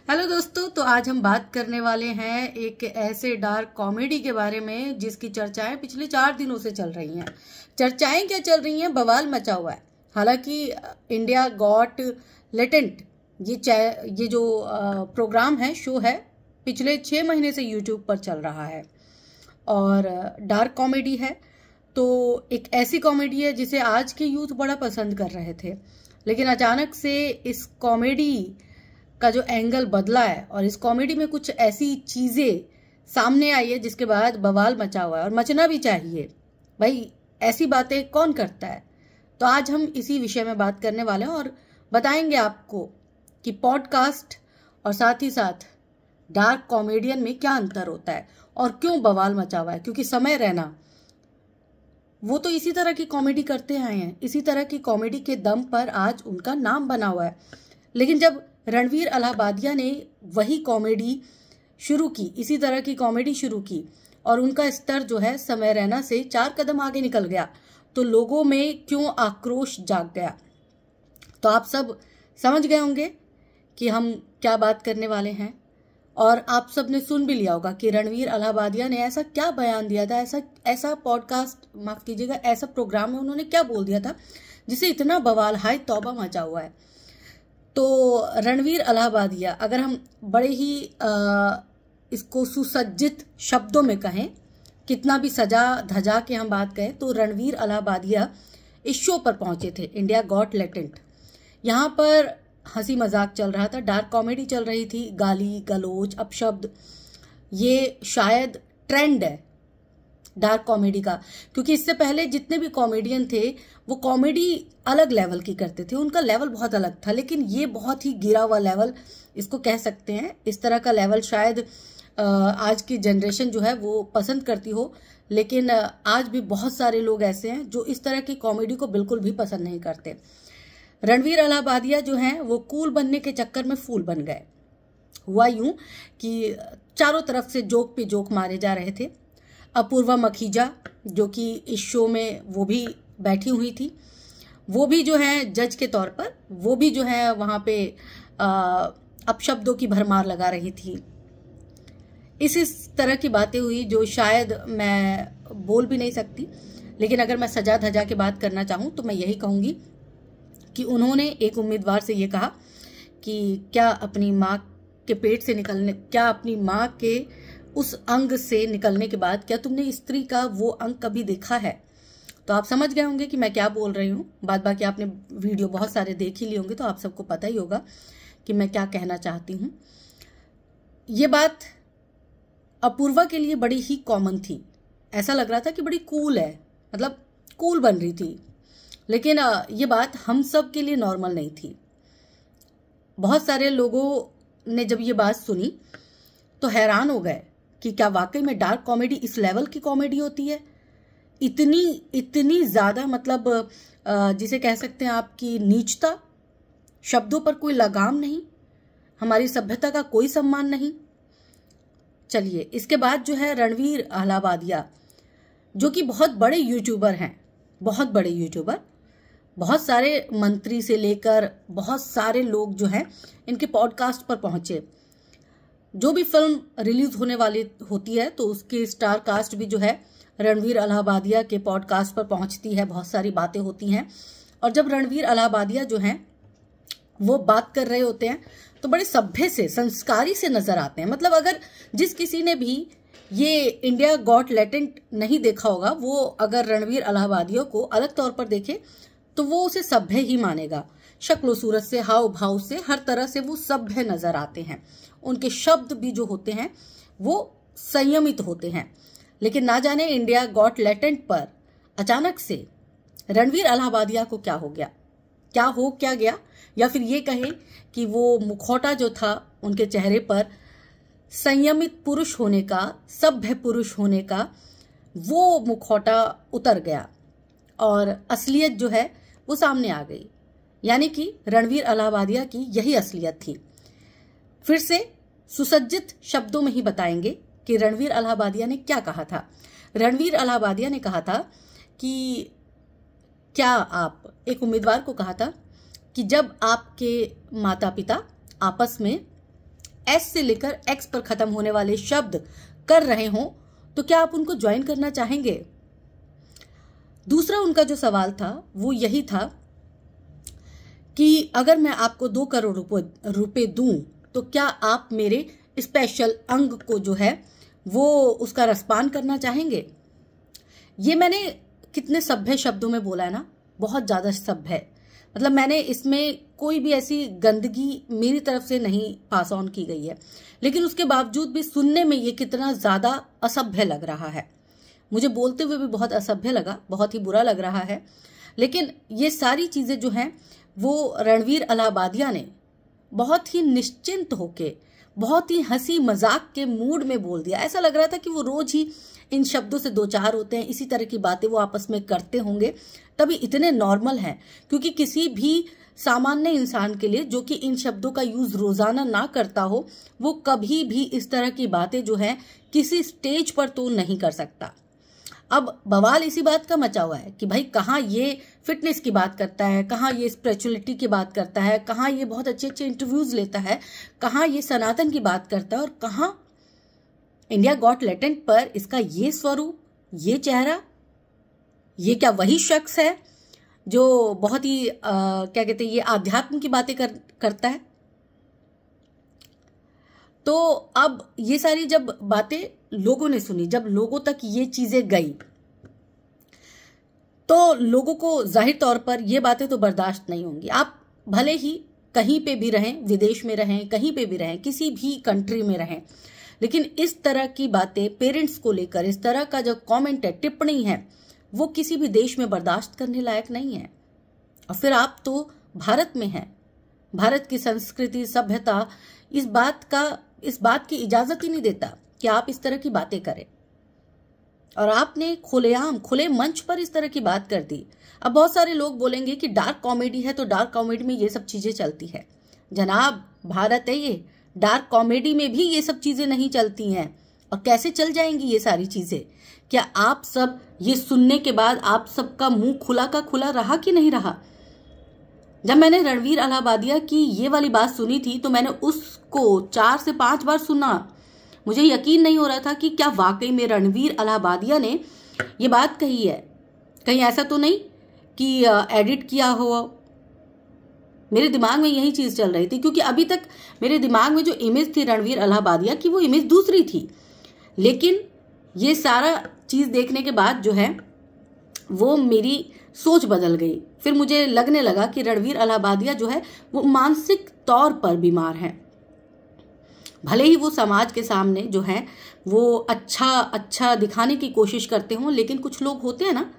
Hello दोस्तों, तो आज हम बात करने वाले हैं एक ऐसे डार्क कॉमेडी के बारे में जिसकी चर्चाएं पिछले 4 दिनों से चल रही हैं। चर्चाएं क्या चल रही हैं, बवाल मचा हुआ है। हालांकि इंडिया गॉट लेटेंट ये जो प्रोग्राम है, शो है, पिछले 6 महीने से यूट्यूब पर चल रहा है और डार्क कॉमेडी है। तो एक ऐसी कॉमेडी है जिसे आज के यूथ बड़ा पसंद कर रहे थे, लेकिन अचानक से इस कॉमेडी का जो एंगल बदला है और इस कॉमेडी में कुछ ऐसी चीजें सामने आई है जिसके बाद बवाल मचा हुआ है और मचना भी चाहिए। भाई, ऐसी बातें कौन करता है? तो आज हम इसी विषय में बात करने वाले हैं और बताएंगे आपको कि पॉडकास्ट और साथ ही साथ डार्क कॉमेडियन में क्या अंतर होता है और क्यों बवाल मचा हुआ है। क्योंकि समय रैना वो तो इसी तरह की कॉमेडी करते आए हैं, इसी तरह की कॉमेडी के दम पर आज उनका नाम बना हुआ है। लेकिन जब रणवीर अलाहाबादिया ने वही कॉमेडी शुरू की, इसी तरह की कॉमेडी शुरू की और उनका स्तर जो है समय रैना से 4 कदम आगे निकल गया, तो लोगों में क्यों आक्रोश जाग गया। तो आप सब समझ गए होंगे कि हम क्या बात करने वाले हैं और आप सब ने सुन भी लिया होगा कि रणवीर अलाहाबादिया ने ऐसा क्या बयान दिया था, ऐसा पॉडकास्ट, माफ कीजिएगा, ऐसा प्रोग्राम में उन्होंने क्या बोल दिया था जिसे इतना बवाल, हाय तौबा मचा हुआ है। तो रणवीर अलाहाबादिया, अगर हम बड़े ही इसको सुसज्जित शब्दों में कहें, कितना भी सजा धजा के हम बात कहें, तो रणवीर अलाहाबादिया इस शो पर पहुंचे थे, इंडिया गॉट लेटेंट। यहाँ पर हंसी मजाक चल रहा था, डार्क कॉमेडी चल रही थी, गाली गलौज अपशब्द, ये शायद ट्रेंड है डार्क कॉमेडी का। क्योंकि इससे पहले जितने भी कॉमेडियन थे वो कॉमेडी अलग लेवल की करते थे, उनका लेवल बहुत अलग था, लेकिन ये बहुत ही गिरा हुआ लेवल इसको कह सकते हैं। इस तरह का लेवल शायद आज की जनरेशन जो है वो पसंद करती हो, लेकिन आज भी बहुत सारे लोग ऐसे हैं जो इस तरह की कॉमेडी को बिल्कुल भी पसंद नहीं करते। रणवीर अलाहाबादिया जो हैं वो कूल बनने के चक्कर में फूल बन गए। हुआ यूं कि चारों तरफ से जोक पे जोक मारे जा रहे थे। अपूर्वा मखीजा जो कि इस शो में वो भी बैठी हुई थी, वो भी जो है जज के तौर पर, वो भी जो है वहां पे अपशब्दों की भरमार लगा रही थी। इस तरह की बातें हुई जो शायद मैं बोल भी नहीं सकती, लेकिन अगर मैं सजा धजा की बात करना चाहूँ तो मैं यही कहूँगी कि उन्होंने एक उम्मीदवार से ये कहा कि क्या अपनी माँ के पेट से निकलने, क्या अपनी माँ के उस अंग से निकलने के बाद क्या तुमने स्त्री का वो अंग कभी देखा है? तो आप समझ गए होंगे कि मैं क्या बोल रही हूँ। बाद बाकी आपने वीडियो बहुत सारे देख ही लिए होंगे, तो आप सबको पता ही होगा कि मैं क्या कहना चाहती हूँ। ये बात अपूर्वा के लिए बड़ी ही कॉमन थी, ऐसा लग रहा था कि बड़ी कूल है, मतलब कूल बन रही थी, लेकिन ये बात हम सब के लिए नॉर्मल नहीं थी। बहुत सारे लोगों ने जब ये बात सुनी तो हैरान हो गए कि क्या वाकई में डार्क कॉमेडी इस लेवल की कॉमेडी होती है, इतनी ज्यादा, मतलब जिसे कह सकते हैं आपकी नीचता, शब्दों पर कोई लगाम नहीं, हमारी सभ्यता का कोई सम्मान नहीं। चलिए, इसके बाद जो है रणवीर अलाहाबादिया जो कि बहुत बड़े यूट्यूबर हैं, बहुत बड़े यूट्यूबर, बहुत सारे मंत्री से लेकर बहुत सारे लोग जो हैं इनके पॉडकास्ट पर पहुंचे। जो भी फिल्म रिलीज होने वाली होती है तो उसकी स्टार कास्ट भी जो है रणवीर अलाहाबादिया के पॉडकास्ट पर पहुंचती है, बहुत सारी बातें होती हैं। और जब रणवीर अलाहाबादिया जो हैं वो बात कर रहे होते हैं तो बड़े सभ्य से, संस्कारी से नजर आते हैं। मतलब अगर जिस किसी ने भी ये इंडिया गॉट लेटेंट नहीं देखा होगा, वो अगर रणवीर अलाहाबादिया को अलग तौर पर देखे तो वो उसे सभ्य ही मानेगा। शक्ल सूरत से, हाव भाव से, हर तरह से वो सभ्य नजर आते हैं। उनके शब्द भी जो होते हैं वो संयमित होते हैं। लेकिन ना जाने इंडिया गॉट लेटेंट पर अचानक से रणवीर अलाहाबादिया को क्या हो गया, क्या गया, या फिर ये कहें कि वो मुखौटा जो था उनके चेहरे पर संयमित पुरुष होने का, सभ्य पुरुष होने का, वो मुखौटा उतर गया और असलियत जो है वो सामने आ गई। यानी कि रणवीर अलाहाबादिया की यही असलियत थी। फिर से सुसज्जित शब्दों में ही बताएंगे कि रणवीर अलाहाबादिया ने क्या कहा था। रणवीर अलाहाबादिया ने कहा था कि क्या आप, एक उम्मीदवार को कहा था कि जब आपके माता पिता आपस में एस से लेकर एक्स पर खत्म होने वाले शब्द कर रहे हों तो क्या आप उनको ज्वाइन करना चाहेंगे? दूसरा उनका जो सवाल था वो यही था कि अगर मैं आपको 2 करोड़ रुपए दूं तो क्या आप मेरे स्पेशल अंग को जो है वो उसका रसपान करना चाहेंगे? ये मैंने कितने सभ्य शब्दों में बोला है ना, बहुत ज्यादा सभ्य है। मतलब मैंने इसमें कोई भी ऐसी गंदगी मेरी तरफ से नहीं पास ऑन की गई है, लेकिन उसके बावजूद भी सुनने में ये कितना ज्यादा असभ्य लग रहा है। मुझे बोलते हुए भी बहुत असभ्य लगा, बहुत ही बुरा लग रहा है। लेकिन ये सारी चीजें जो हैं वो रणवीर इलाहाबादिया ने बहुत ही निश्चिंत होके, बहुत ही हंसी मजाक के मूड में बोल दिया। ऐसा लग रहा था कि वो रोज ही इन शब्दों से दो चार होते हैं, इसी तरह की बातें वो आपस में करते होंगे, तभी इतने नॉर्मल हैं। क्योंकि किसी भी सामान्य इंसान के लिए जो कि इन शब्दों का यूज रोजाना ना करता हो, वो कभी भी इस तरह की बातें जो है किसी स्टेज पर तो नहीं कर सकता। अब बवाल इसी बात का मचा हुआ है कि भाई कहाँ ये फिटनेस की बात करता है, कहाँ ये स्पिरिचुअलिटी की बात करता है, कहाँ ये बहुत अच्छे अच्छे इंटरव्यूज लेता है, कहाँ ये सनातन की बात करता है, और कहाँ इंडिया गॉट टैलेंट पर इसका ये स्वरूप, ये चेहरा, ये क्या वही शख्स है जो बहुत ही क्या कहते हैं, ये आध्यात्म की बातें करता है। तो अब ये सारी जब बातें लोगों ने सुनी, जब लोगों तक ये चीजें गई, तो लोगों को जाहिर तौर पर ये बातें तो बर्दाश्त नहीं होंगी। आप भले ही कहीं पे भी रहें, विदेश में रहें, कहीं पे भी रहें, किसी भी कंट्री में रहें, लेकिन इस तरह की बातें पेरेंट्स को लेकर, इस तरह का जो कमेंट है, टिप्पणी है, वो किसी भी देश में बर्दाश्त करने लायक नहीं है। और फिर आप तो भारत में हैं, भारत की संस्कृति, सभ्यता इस बात की इजाजत ही नहीं देता कि आप इस तरह की बातें करें। और आपने खुले मंच पर इस तरह की बात कर दी। अब बहुत सारे लोग बोलेंगे कि डार्क कॉमेडी है तो डार्क कॉमेडी में ये सब चीजें चलती है। जनाब, भारत है ये, डार्क कॉमेडी में भी ये सब चीजें नहीं चलती हैं। और कैसे चल जाएंगी ये सारी चीजें? क्या आप सब ये सुनने के बाद आप सबका मुंह खुला का खुला रहा कि नहीं रहा? जब मैंने रणवीर इलाहाबादिया की ये वाली बात सुनी थी तो मैंने उसको 4 से 5 बार सुना। मुझे यकीन नहीं हो रहा था कि क्या वाकई में रणवीर इलाहाबादिया ने ये बात कही है। कहीं ऐसा तो नहीं कि एडिट किया हो। मेरे दिमाग में यही चीज चल रही थी, क्योंकि अभी तक मेरे दिमाग में जो इमेज थी रणवीर इलाहाबादिया की, वो इमेज दूसरी थी। लेकिन ये सारा चीज देखने के बाद जो है वो मेरी सोच बदल गई। फिर मुझे लगने लगा कि रणवीर इलाहाबादिया जो है वो मानसिक तौर पर बीमार हैं। भले ही वो समाज के सामने जो है वो अच्छा दिखाने की कोशिश करते हों, लेकिन कुछ लोग होते हैं ना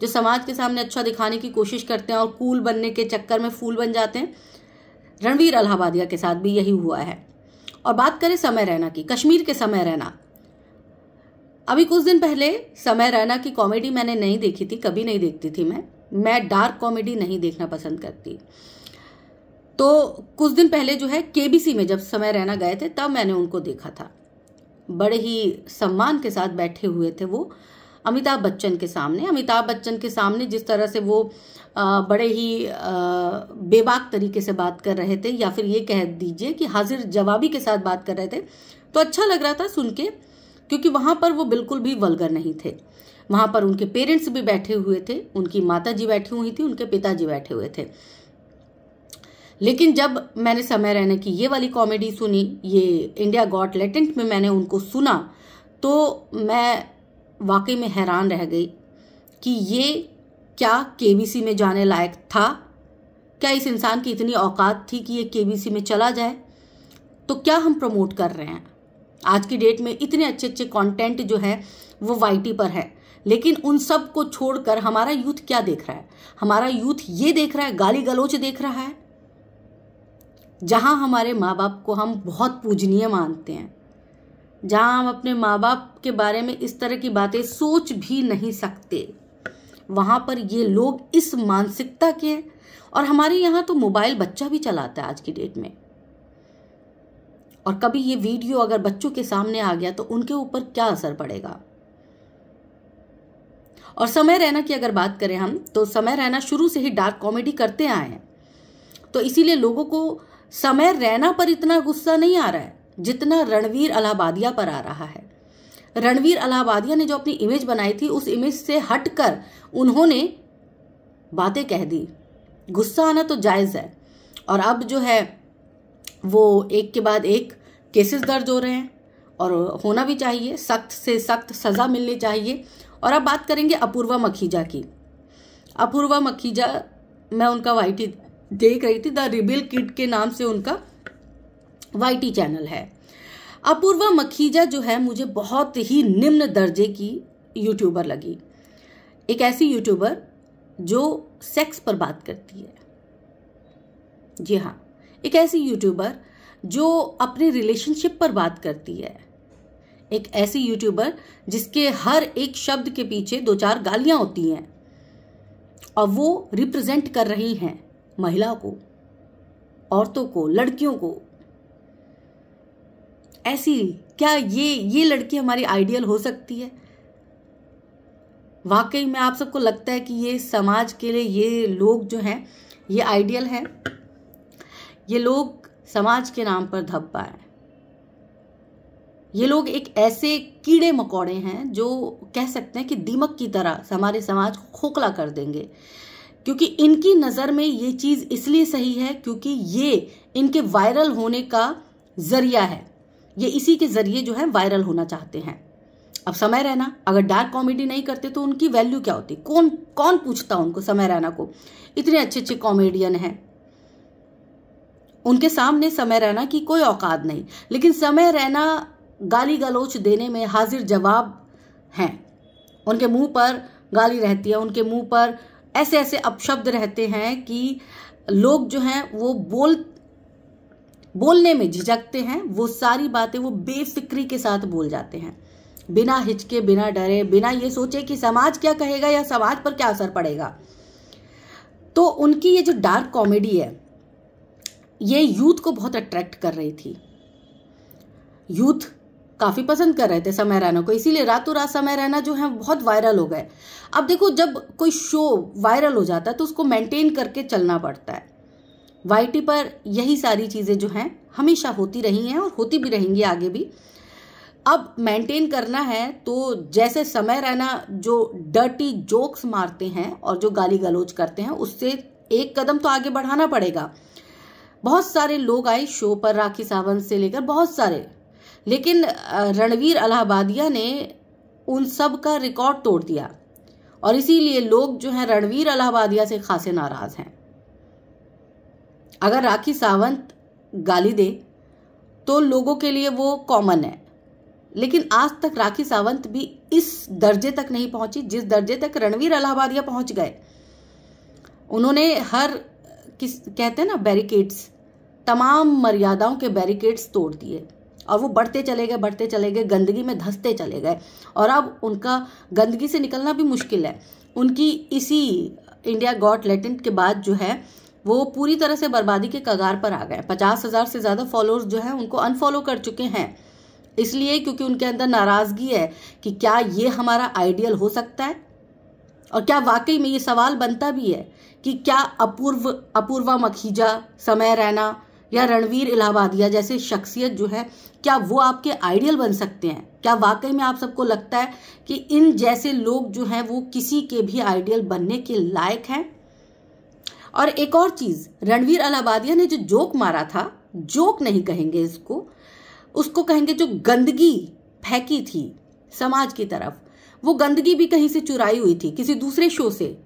जो समाज के सामने अच्छा दिखाने की कोशिश करते हैं और कूल बनने के चक्कर में फूल बन जाते हैं। रणवीर इलाहाबादिया के साथ भी यही हुआ है। और बात करें समय रैना की, कश्मीर के समय रैना, अभी कुछ दिन पहले समय रैना की कॉमेडी मैंने नहीं देखी थी, कभी नहीं देखती थी मैं डार्क कॉमेडी नहीं देखना पसंद करती। तो कुछ दिन पहले जो है केबीसी में जब समय रैना गए थे तब मैंने उनको देखा था। बड़े ही सम्मान के साथ बैठे हुए थे वो अमिताभ बच्चन के सामने। अमिताभ बच्चन के सामने जिस तरह से वो बड़े ही बेबाक तरीके से बात कर रहे थे, या फिर ये कह दीजिए कि हाजिर जवाबी के साथ बात कर रहे थे, तो अच्छा लग रहा था सुन के, क्योंकि वहां पर वो बिल्कुल भी वल्गर नहीं थे। वहां पर उनके पेरेंट्स भी बैठे हुए थे, उनकी माता जी बैठी हुई थी, उनके पिताजी बैठे हुए थे। लेकिन जब मैंने समय रैना की ये वाली कॉमेडी सुनी, ये इंडिया गॉट टैलेंट में मैंने उनको सुना, तो मैं वाकई में हैरान रह गई कि ये क्या केबीसी में जाने लायक था? क्या इस इंसान की इतनी औकात थी कि ये केबीसी में चला जाए? तो क्या हम प्रमोट कर रहे हैं? आज की डेट में इतने अच्छे अच्छे कंटेंट जो है वो वाईटी पर है, लेकिन उन सब को छोड़कर हमारा यूथ क्या देख रहा है? हमारा यूथ ये देख रहा है, गाली गलौच देख रहा है। जहां हमारे माँ बाप को हम बहुत पूजनीय मानते हैं, जहां हम अपने माँ बाप के बारे में इस तरह की बातें सोच भी नहीं सकते, वहां पर ये लोग इस मानसिकता के हैं। और हमारे यहाँ तो मोबाइल बच्चा भी चलाता है आज की डेट में, और कभी ये वीडियो अगर बच्चों के सामने आ गया तो उनके ऊपर क्या असर पड़ेगा। और समय रैना की अगर बात करें हम, तो समय रैना शुरू से ही डार्क कॉमेडी करते आए हैं, तो इसीलिए लोगों को समय रैना पर इतना गुस्सा नहीं आ रहा है। जितना रणवीर अलाहाबादिया पर आ रहा है। रणवीर अलाहाबादिया ने जो अपनी इमेज बनाई थी, उस इमेज से हटकर उन्होंने बातें कह दी। गुस्सा आना तो जायज़ है, और अब जो है वो एक के बाद एक केसेस दर्ज हो रहे हैं, और होना भी चाहिए, सख्त से सख्त सज़ा मिलनी चाहिए। और अब बात करेंगे अपूर्वा मखीजा की। अपूर्वा मखीजा, मैं उनका वाईटी देख रही थी, द रिबेल किड के नाम से उनका वाईटी चैनल है। अपूर्वा मखीजा जो है मुझे बहुत ही निम्न दर्जे की यूट्यूबर लगी। एक ऐसी यूट्यूबर जो सेक्स पर बात करती है, जी हाँ, एक ऐसी यूट्यूबर जो अपने रिलेशनशिप पर बात करती है, एक ऐसी यूट्यूबर जिसके हर एक शब्द के पीछे 2-4 गालियां होती हैं, और वो रिप्रेजेंट कर रही हैं महिला को, औरतों को, लड़कियों को। ऐसी क्या ये लड़की हमारी आइडियल हो सकती है? वाकई में आप सबको लगता है कि ये समाज के लिए ये लोग जो हैं ये आइडियल हैं? ये लोग समाज के नाम पर धब्बा है। ये लोग एक ऐसे कीड़े मकोड़े हैं जो कह सकते हैं कि दीमक की तरह हमारे समाज को खोखला कर देंगे, क्योंकि इनकी नज़र में ये चीज़ इसलिए सही है क्योंकि ये इनके वायरल होने का जरिया है। ये इसी के जरिए जो है वायरल होना चाहते हैं। अब समय रैना अगर डार्क कॉमेडी नहीं करते तो उनकी वैल्यू क्या होती? कौन पूछता उनको? समय रैना को इतने अच्छे अच्छे कॉमेडियन हैं, उनके सामने समय रैना की कोई औकात नहीं, लेकिन समय रैना गाली गलौच देने में हाजिर जवाब हैं। उनके मुंह पर गाली रहती है, उनके मुंह पर ऐसे ऐसे अपशब्द रहते हैं कि लोग जो हैं वो बोलने में झिझकते हैं। वो सारी बातें वो बेफिक्री के साथ बोल जाते हैं, बिना हिचके, बिना डरे, बिना ये सोचे कि समाज क्या कहेगा या समाज पर क्या असर पड़ेगा। तो उनकी ये जो डार्क कॉमेडी है ये यूथ को बहुत अट्रैक्ट कर रही थी। यूथ काफी पसंद कर रहे थे समय रैना को, इसीलिए रातों रात समय रैना जो है बहुत वायरल हो गए। अब देखो, जब कोई शो वायरल हो जाता है तो उसको मेंटेन करके चलना पड़ता है। वाईटी पर यही सारी चीजें जो हैं हमेशा होती रही हैं और होती भी रहेंगी आगे भी। अब मेंटेन करना है तो जैसे समय रैना जो डर्टी जोक्स मारते हैं और जो गाली गलौज करते हैं, उससे एक कदम तो आगे बढ़ाना पड़ेगा। बहुत सारे लोग आए शो पर, राखी सावंत से लेकर बहुत सारे, लेकिन रणवीर अलाहाबादिया ने उन सब का रिकॉर्ड तोड़ दिया, और इसीलिए लोग जो हैं रणवीर अलाहाबादिया से खासे नाराज हैं। अगर राखी सावंत गाली दे तो लोगों के लिए वो कॉमन है, लेकिन आज तक राखी सावंत भी इस दर्जे तक नहीं पहुंची जिस दर्जे तक रणवीर अलाहाबादिया पहुंच गए। उन्होंने कहते हैं ना, बैरिकेड्स, तमाम मर्यादाओं के बैरिकेड्स तोड़ दिए, और वो बढ़ते चले गए, गंदगी में धंसते चले गए, और अब उनका गंदगी से निकलना भी मुश्किल है। उनकी इसी इंडिया गॉट टैलेंट के बाद जो है वो पूरी तरह से बर्बादी के कगार पर आ गए। 50,000 से ज्यादा फॉलोअर्स जो है उनको अनफॉलो कर चुके हैं, इसलिए क्योंकि उनके अंदर नाराजगी है कि क्या ये हमारा आइडियल हो सकता है। और क्या वाकई में ये सवाल बनता भी है कि क्या अपूर्वा मखीजा, समय रैना या रणवीर इलाहाबादिया जैसे शख्सियत जो है, क्या वो आपके आइडियल बन सकते हैं? क्या वाकई में आप सबको लगता है कि इन जैसे लोग जो हैं वो किसी के भी आइडियल बनने के लायक हैं? और एक और चीज, रणवीर अलाहाबादिया ने जो जोक मारा था, जोक नहीं कहेंगे इसको, उसको कहेंगे जो गंदगी फेंकी थी समाज की तरफ, वो गंदगी भी कहीं से चुराई हुई थी, किसी दूसरे शो से।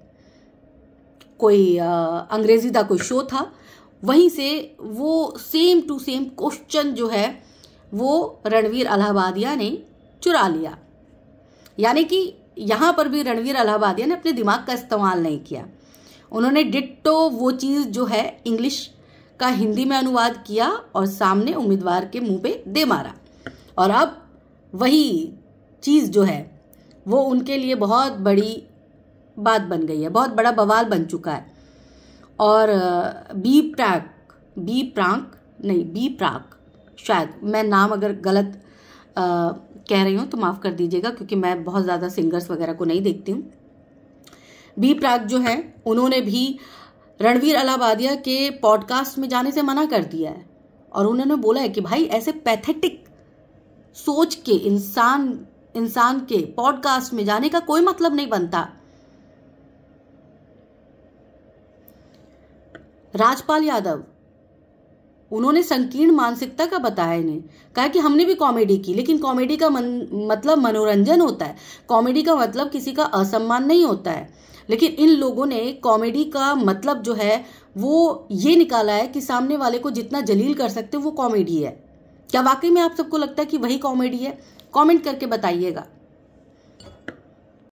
कोई अंग्रेजी का कोई शो था, वहीं से वो सेम टू सेम क्वेश्चन जो है वो रणवीर अलाहाबादिया ने चुरा लिया। यानी कि यहां पर भी रणवीर अलाहाबादिया ने अपने दिमाग का इस्तेमाल नहीं किया। उन्होंने डिट्टो वो चीज जो है इंग्लिश का हिंदी में अनुवाद किया और सामने उम्मीदवार के मुंह पे दे मारा, और अब वही चीज जो है वो उनके लिए बहुत बड़ी बात बन गई है, बहुत बड़ा बवाल बन चुका है। और बी प्राक, शायद मैं नाम अगर गलत कह रही हूँ तो माफ़ कर दीजिएगा, क्योंकि मैं बहुत ज़्यादा सिंगर्स वगैरह को नहीं देखती हूँ। बी प्राक जो है उन्होंने भी रणवीर अलाहाबादिया के पॉडकास्ट में जाने से मना कर दिया है। और उन्होंने बोला है कि भाई ऐसे पैथेटिक सोच के इंसान के पॉडकास्ट में जाने का कोई मतलब नहीं बनता। राजपाल यादव, उन्होंने संकीर्ण मानसिकता का बताया इन्हें, कहा कि हमने भी कॉमेडी की, लेकिन कॉमेडी का मतलब मनोरंजन होता है, कॉमेडी का मतलब किसी का असम्मान नहीं होता है। लेकिन इन लोगों ने कॉमेडी का मतलब जो है वो ये निकाला है कि सामने वाले को जितना जलील कर सकते हो वो कॉमेडी है। क्या वाकई में आप सबको लगता है कि वही कॉमेडी है? कमेंट करके बताइएगा।